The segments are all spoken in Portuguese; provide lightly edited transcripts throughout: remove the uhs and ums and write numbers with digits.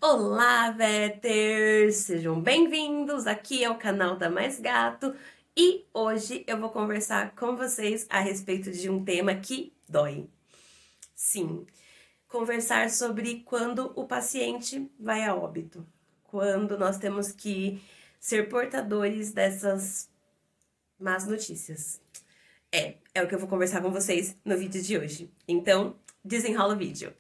Olá, Vetters! Sejam bem-vindos aqui ao canal da Mais Gato e hoje eu vou conversar com vocês a respeito de um tema que dói. Sim, conversar sobre quando o paciente vai a óbito, quando nós temos que ser portadores dessas más notícias. É o que eu vou conversar com vocês no vídeo de hoje. Então, desenrola o vídeo.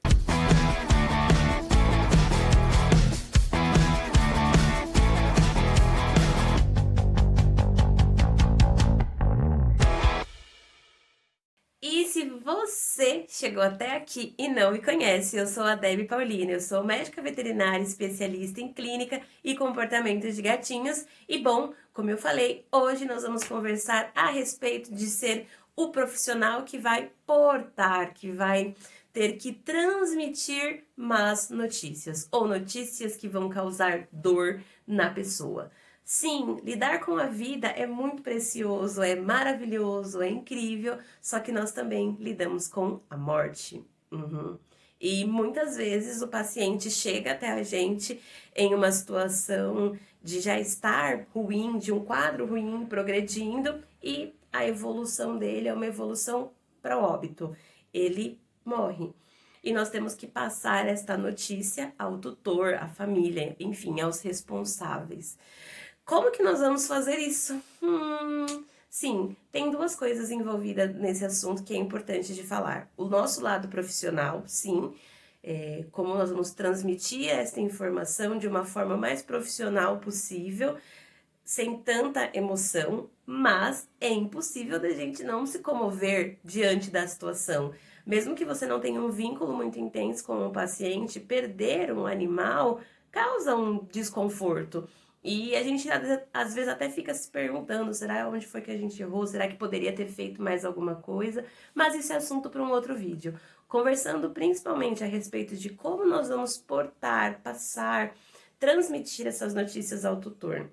E se você chegou até aqui e não me conhece, eu sou a Debbie Paulina, eu sou médica veterinária especialista em clínica e comportamento de gatinhos. E bom, como eu falei, hoje nós vamos conversar a respeito de ser o profissional que vai portar, que vai ter que transmitir más notícias ou notícias que vão causar dor na pessoa. Sim, lidar com a vida é muito precioso, é maravilhoso, é incrível, só que nós também lidamos com a morte. E muitas vezes o paciente chega até a gente em uma situação de já estar ruim, de um quadro ruim progredindo, e a evolução dele é uma evolução para o óbito. Ele morre. E nós temos que passar esta notícia ao tutor, à família, enfim, aos responsáveis. Como que nós vamos fazer isso? Sim, tem duas coisas envolvidas nesse assunto que é importante de falar. O nosso lado profissional, sim, como nós vamos transmitir esta informação de uma forma mais profissional possível, sem tanta emoção, mas é impossível da gente não se comover diante da situação. Mesmo que você não tenha um vínculo muito intenso com o paciente, perder um animal causa um desconforto. E a gente às vezes até fica se perguntando, será onde foi que a gente errou? Será que poderia ter feito mais alguma coisa? Mas isso é assunto para um outro vídeo. Conversando principalmente a respeito de como nós vamos portar, passar, transmitir essas notícias ao tutor.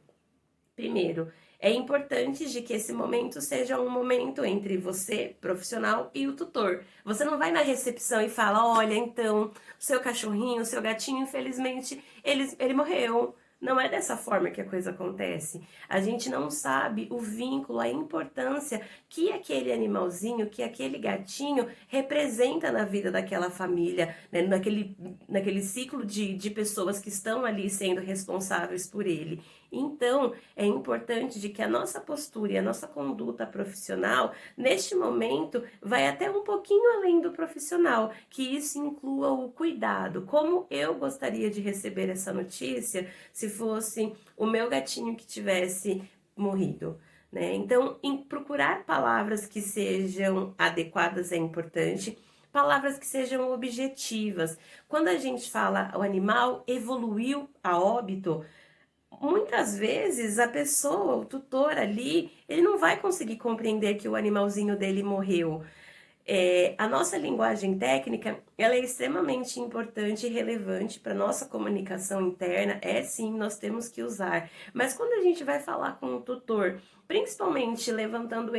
Primeiro, é importante de que esse momento seja um momento entre você, profissional, e o tutor. Você não vai na recepção e fala, olha, então, o seu cachorrinho, o seu gatinho, infelizmente, ele morreu. Não é dessa forma que a coisa acontece. A gente não sabe o vínculo, a importância que aquele animalzinho, que aquele gatinho representa na vida daquela família, né? naquele ciclo de pessoas que estão ali sendo responsáveis por ele. Então, é importante de que a nossa postura e a nossa conduta profissional, neste momento, vai até um pouquinho além do profissional, que isso inclua o cuidado. Como eu gostaria de receber essa notícia se fosse o meu gatinho que tivesse morrido, né? Então, procurar palavras que sejam adequadas é importante. Palavras que sejam objetivas. Quando a gente fala o animal evoluiu a óbito, muitas vezes a pessoa, o tutor ali, ele não vai conseguir compreender que o animalzinho dele morreu. A nossa linguagem técnica, ela é extremamente importante e relevante para nossa comunicação interna, sim, nós temos que usar. Mas quando a gente vai falar com o tutor, principalmente levando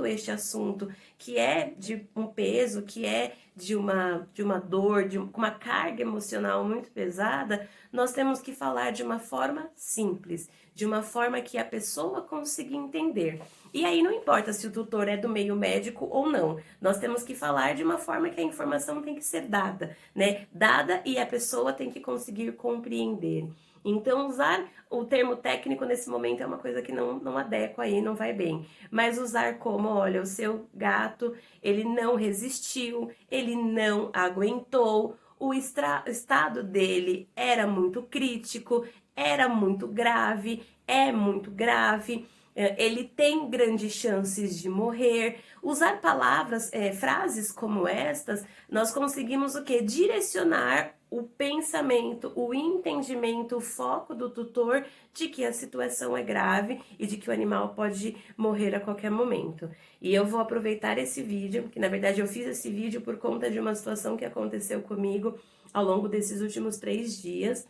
este assunto, que é de um peso, que é de uma dor, com uma carga emocional muito pesada, nós temos que falar de uma forma simples, de uma forma que a pessoa consiga entender. E aí não importa se o tutor é do meio médico ou não, nós temos que falar de uma forma que a informação tem que ser dada, né? Dada e a pessoa tem que conseguir compreender. Então, usar o termo técnico nesse momento é uma coisa que não adequa aí, não vai bem. Mas usar como, olha, o seu gato, ele não resistiu, ele não aguentou, o estado dele era muito crítico, era muito grave, é muito grave, ele tem grandes chances de morrer. Usar palavras, frases como estas, nós conseguimos o quê? Direcionar o pensamento, o entendimento, o foco do tutor de que a situação é grave e de que o animal pode morrer a qualquer momento. E eu vou aproveitar esse vídeo, que na verdade eu fiz esse vídeo por conta de uma situação que aconteceu comigo ao longo desses últimos 3 dias.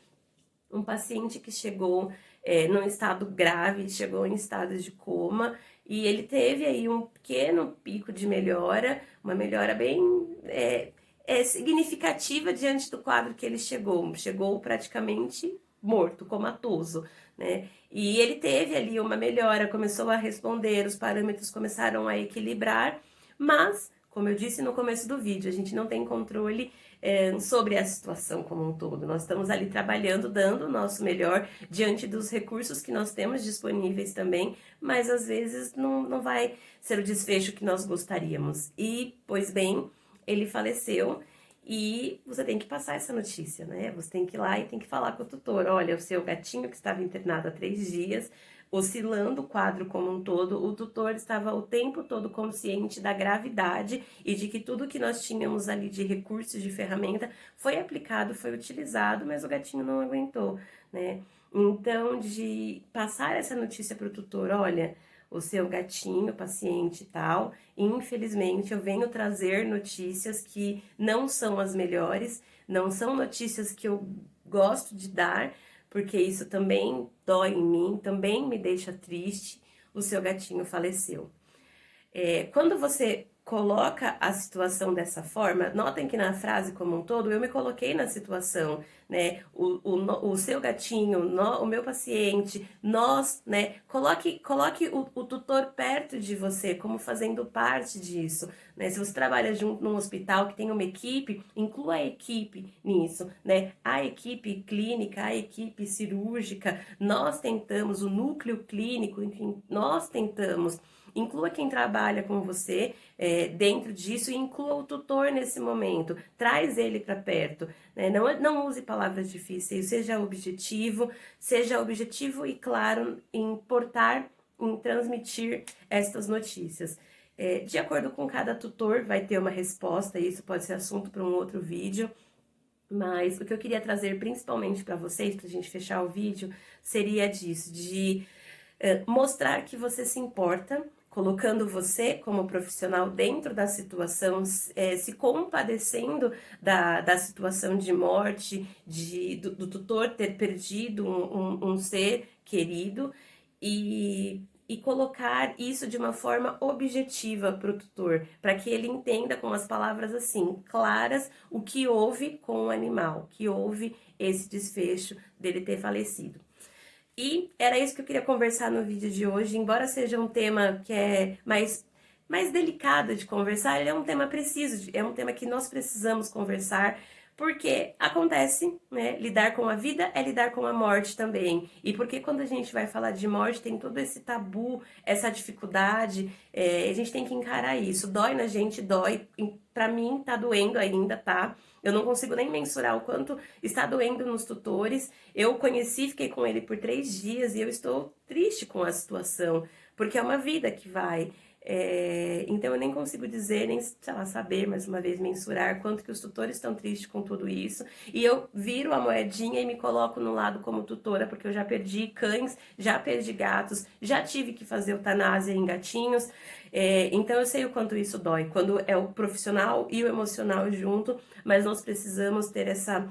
Um paciente que chegou num estado grave, chegou em estado de coma, e ele teve aí um pequeno pico de melhora, uma melhora bem significativa diante do quadro que ele chegou. Chegou praticamente morto, comatoso, né? E ele teve ali uma melhora, começou a responder, os parâmetros começaram a equilibrar, mas, como eu disse no começo do vídeo, a gente não tem controle sobre a situação como um todo. Nós estamos ali trabalhando, dando o nosso melhor diante dos recursos que nós temos disponíveis também, mas às vezes não vai ser o desfecho que nós gostaríamos. E, pois bem, ele faleceu e você tem que passar essa notícia, né? Você tem que ir lá e tem que falar com o tutor. Olha, o seu gatinho que estava internado há 3 dias, oscilando o quadro como um todo, o tutor estava o tempo todo consciente da gravidade e de que tudo que nós tínhamos ali de recursos, de ferramenta, foi aplicado, foi utilizado, mas o gatinho não aguentou, né? Então, de passar essa notícia para o tutor, olha, o seu gatinho, paciente e tal, infelizmente eu venho trazer notícias que não são as melhores, não são notícias que eu gosto de dar, porque isso também dói em mim, também me deixa triste, o seu gatinho faleceu. Quando você coloca a situação dessa forma, notem que na frase como um todo, eu me coloquei na situação, né? O seu gatinho, o meu paciente, nós, né? Coloque o tutor perto de você, como fazendo parte disso, né? Se você trabalha junto num hospital que tem uma equipe, inclua a equipe nisso, né? A equipe clínica, a equipe cirúrgica, nós tentamos, o núcleo clínico, enfim, nós tentamos. Inclua quem trabalha com você dentro disso e inclua o tutor nesse momento. Traz ele para perto. Né? Não use palavras difíceis, seja objetivo e claro em portar, em transmitir estas notícias. De acordo com cada tutor, vai ter uma resposta, isso pode ser assunto para um outro vídeo. Mas o que eu queria trazer principalmente para vocês, para a gente fechar o vídeo, seria disso, de mostrar que você se importa, colocando você como profissional dentro da situação, se compadecendo da situação de morte, do tutor ter perdido um ser querido e colocar isso de uma forma objetiva para o tutor, para que ele entenda com as palavras assim, claras, o que houve com o animal, que houve esse desfecho dele ter falecido. E era isso que eu queria conversar no vídeo de hoje, embora seja um tema que é mais delicado de conversar, ele é um tema preciso, é um tema que nós precisamos conversar, porque acontece, né? Lidar com a vida é lidar com a morte também. E porque quando a gente vai falar de morte, tem todo esse tabu, essa dificuldade, a gente tem que encarar isso. Dói na gente, dói. Pra mim, tá doendo ainda, tá? Eu não consigo nem mensurar o quanto está doendo nos tutores. Eu conheci, fiquei com ele por 3 dias e eu estou triste com a situação, porque é uma vida que vai. Então eu nem consigo dizer, nem sei lá, saber, mais uma vez, mensurar quanto que os tutores estão tristes com tudo isso. E eu viro a moedinha e me coloco no lado como tutora, porque eu já perdi cães, já perdi gatos, já tive que fazer eutanásia em gatinhos. Então eu sei o quanto isso dói, quando é o profissional e o emocional junto, mas nós precisamos ter essa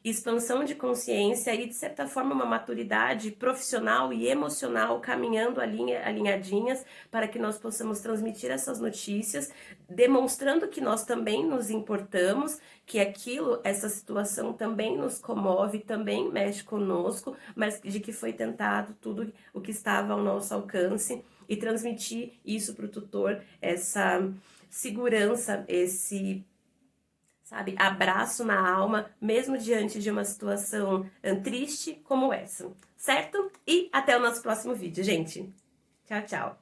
expansão de consciência e, de certa forma, uma maturidade profissional e emocional caminhando alinhadinhas para que nós possamos transmitir essas notícias, demonstrando que nós também nos importamos, que essa situação também nos comove, também mexe conosco, mas de que foi tentado tudo o que estava ao nosso alcance e transmitir isso para o tutor, essa segurança, esse abraço na alma, mesmo diante de uma situação triste como essa, certo? E até o nosso próximo vídeo, gente. Tchau, tchau.